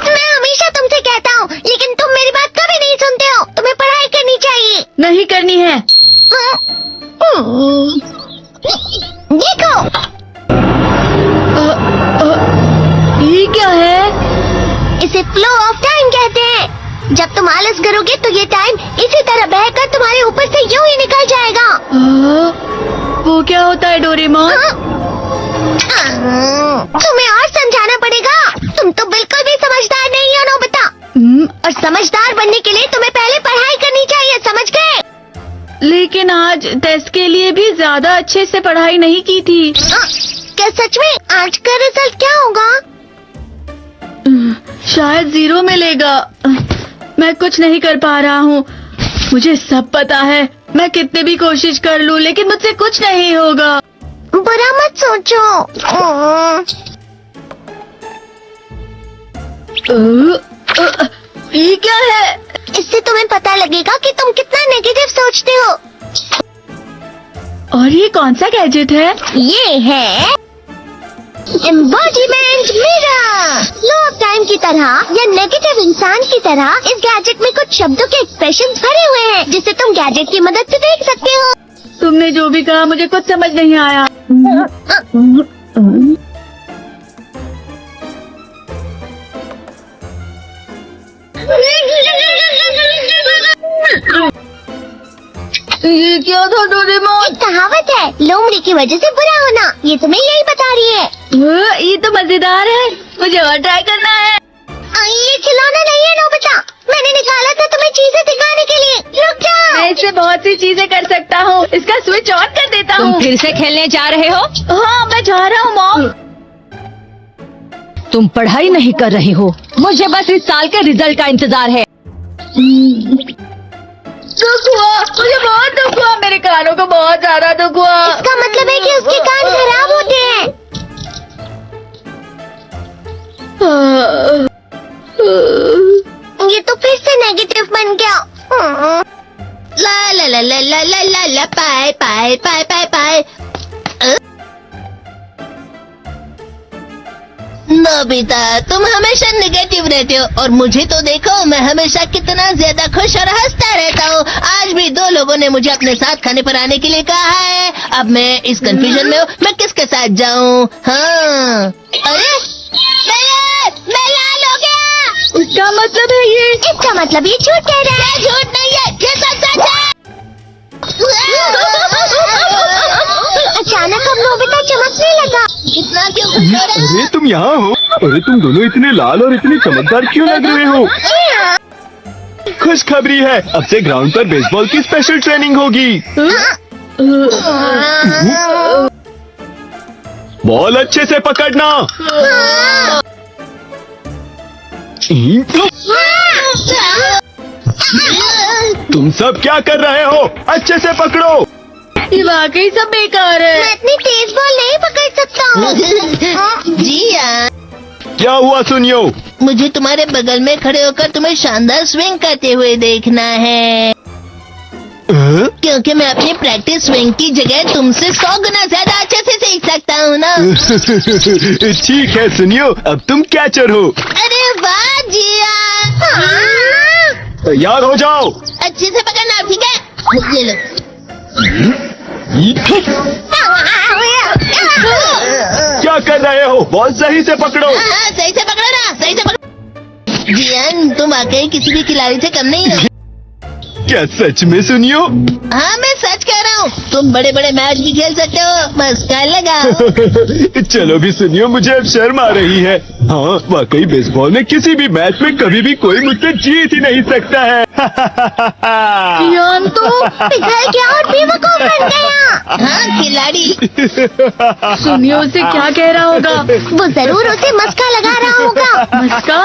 मैं हमेशा तुमसे कहता हूँ, लेकिन तुम मेरी बात कभी नहीं सुनते हो। तुम्हें पढ़ाई करनी चाहिए। नहीं करनी है। देखो, ये क्या है? इसे फ्लो ऑफ टाइम कहते हैं। जब तुम आलस करोगे तो ये टाइम इसी तरह बहकर तुम्हारे ऊपर से यूं ही निकल जाएगा। वो क्या होता है डोरेमोन? तुम्हें और समझाना पड़ेगा। तुम तो बिल्कुल भी समझदार नहीं हो नोबिता। और समझदार बनने के लिए तुम्हें पहले पढ़ाई करनी चाहिए, समझ गए? लेकिन आज टेस्ट के लिए भी ज्यादा अच्छे से पढ़ाई नहीं की थी। क्या सच में? आज का रिजल्ट क्या होगा? शायद 0 मिलेगा। मैं कुछ नहीं कर पा रहा हूँ। मुझे सब पता है। मैं कितने भी कोशिश कर लूँ, लेकिन मुझसे कुछ नहीं होगा। बुरा मत सोचो। ये क्या है? इससे तुम्हें पता लगेगा कि तुम कितना नेगेटिव सोचते हो। और ये कौन सा गैजेट है? ये है embodiment mirror. Flow of time की तरह या नेगेटिव इंसान की तरह इस गैजेट में कुछ शब्दों के एक्सप्रेशंस भरे हुए हैं, जिसे तुम गैजेट की मदद से देख सकते हो। तुमने जो भी कहा मुझे कुछ समझ नहीं आया। ये क्या था डोरेमोन? एक कहावत है, लोमड़ी की वजह से बुरा होना। ये तुम्हें यही बता रही है। ये तो मजेदार है। मुझे और ट्राई करना है। ये खिलौना नहीं है नोबिता। मैंने निकाला था तुम्हें चीजें दिखाने के लिए। रुक जाओ। मैं इससे बहुत सी चीजें कर सकता हूँ। इसका स्विच ऑन कर देता तुम हूँ। फिर से खेलने जा रहे हो? हाँ, मैं जा रहा हूँ मॉम। तुम पढ़ाई नहीं कर रही हो। मुझे बस इस साल के रिजल्ट का इंतजार है। दुख हुआ, मुझे बहुत दुख हुआ। मेरे कानों को बहुत ज्यादा दुख हुआ। इसका मतलब है कि उसके कान खराब होते हैं। ये तो फिर से नेगेटिव बन गया। ला ला ला ला ला ला ला ला पाए पाए पाए पाए पाए। नोबिता, तुम हमेशा नेगेटिव रहते हो और मुझे तो देखो, मैं हमेशा कितना ज्यादा खुश और हंसता रहता हूँ। आज भी 2 लोगों ने मुझे अपने साथ खाने पर आने के लिए कहा है। अब मैं इस कंफ्यूजन में हूँ, मैं किसके साथ जाऊँ? हाँ, अरे मैं लाल हो गया। इसका मतलब है ये? इसका मतलब ये झूठ कह रहा है। झूठ नहीं है, ये सच है। अचानक अब नोबिता चमकने लगा। इतना क्यों खुश हो रहा है? अरे तुम यहाँ हो? अरे तुम दोनों इतने लाल और इतनी चमकदार क्यों लग रहे हो? खुशखबरी है, अब से ग्राउंड पर बेसबॉल की स्पेशल ट्रेनिंग होगी। बॉल अच्छे से पकड़ना। तुम सब क्या कर रहे हो? अच्छे से पकड़ो। ये वाकई सब बेकार है। मैं इतनी तेज बॉल नहीं पकड़ सकता हूँ। जी हाँ, क्या हुआ सुनियो? मुझे तुम्हारे बगल में खड़े होकर तुम्हें शानदार स्विंग करते हुए देखना है, क्योंकि मैं अपनी प्रैक्टिस स्विंग की जगह तुमसे 100 गुना ज्यादा अच्छे से सीख सकता हूँ ना। ठीक है सुनियो, अब तुम कैचर हो। अरे वाह जिया। तैयार हो जाओ। अच्छे से पकड़ना, ठीक है? ये लो। क्या कर रहे हो? बॉल सही से पकड़ो। हाँ, सही से पकड़ो ना, सही से पकड़ो। जियान, तुम वाकई किसी भी खिलाड़ी से कम नहीं हो। क्या सच में सुनियो? हाँ, मैं सच कह रहा हूँ। तुम बड़े बड़े मैच भी खेल सकते हो, बस कर लगाओ। चलो भी सुनियो, मुझे अब शर्म आ रही है। हाँ, वाकई बेसबॉल में किसी भी मैच में कभी भी कोई मुझसे जीत ही नहीं सकता है। यान तो पिघल गया और बेवकूफ बन गया। हाँ, खिलाड़ी। सुनियो उसे क्या कह रहा होगा? वो जरूर उसे मस्का लगा रहा होगा। मस्का?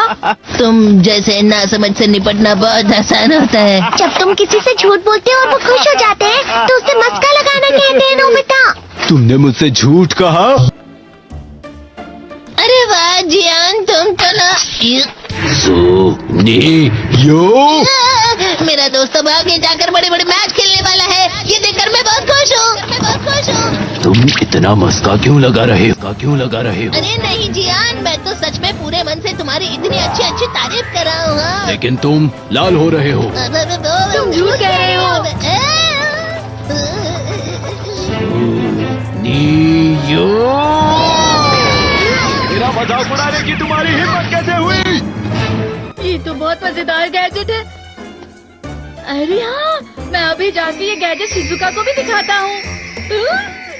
तुम जैसे नासमझ से निपटना बहुत आसान होता है। जब तुम किसी से झूठ बोलते हो और वो खुश हो जाते हैं, तो उसे मस्का लगाना कहते हैं नोबिता। तुमने मुझसे झूठ कहा? अरे वाह जियान, तुम तो ना यो मेरा दोस्त अब आगे जाकर बड़े बड़े मैच खेलने वाला है। ये देखकर मैं बहुत खुश हूँ। तुम इतना मस्का क्यों लगा रहे हो? अरे नहीं जियान, मैं तो सच में पूरे मन से तुम्हारी इतनी अच्छी अच्छी तारीफ कर रहा हूँ। हाँ। लेकिन तुम लाल हो रहे हो। तुम झूठ कह रहे हो। नियो मेरा मजाक उड़ाने की तुम्हारी हिम्मत कैसे हुई? ये तो बहुत मजेदार गैजेट है। अरे हाँ, मैं अभी जाके ये गैजेट शिजुका को भी दिखाता हूँ।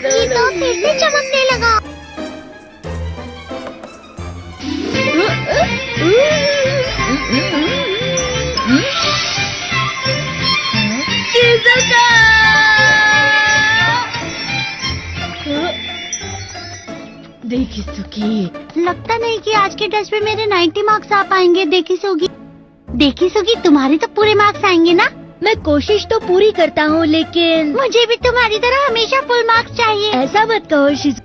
ये तो फिर से चमकने लगा। शिजुका! देखी सुकी, लगता नहीं कि आज के टेस्ट में मेरे 90 मार्क्स आ पाएंगे। देखी सोगी तुम्हारे तो पूरे मार्क्स आएंगे ना? मैं कोशिश तो पूरी करता हूँ, लेकिन मुझे भी तुम्हारी तरह हमेशा फुल मार्क्स चाहिए। ऐसा मत कहो शिजु।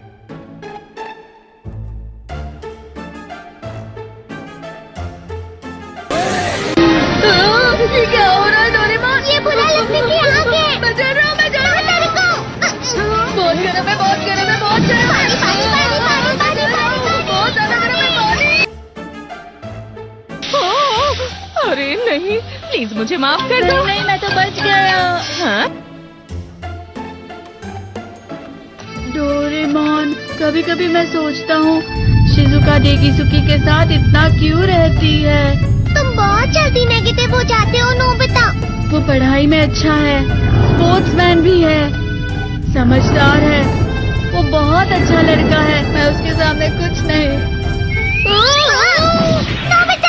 ये क्या हो रहा है डोरेमोन? ये बुरा लगने की आग है। मैं डर रहा हूँ, मैं डर रहा हूँ। तेरे को बहुत गर्म है, बहुत गर्म है, बहुत गर्म है। पानी। बहुत ज्यादा गर्म है पानी। अरे नहीं, प्लीज मुझे माफ कर दो। नहीं, मैं तो बच गया। हाँ? डोरेमोन, कभी कभी मैं सोचता हूँ शिजुका डेकिसुकी के साथ इतना क्यों रहती है। तुम बहुत जल्दी नेगेटिव हो जाते हो नोबिता। वो पढ़ाई में अच्छा है, स्पोर्ट्समैन भी है, समझदार है। वो बहुत अच्छा लड़का है। मैं उसके सामने कुछ नहीं। नोबिता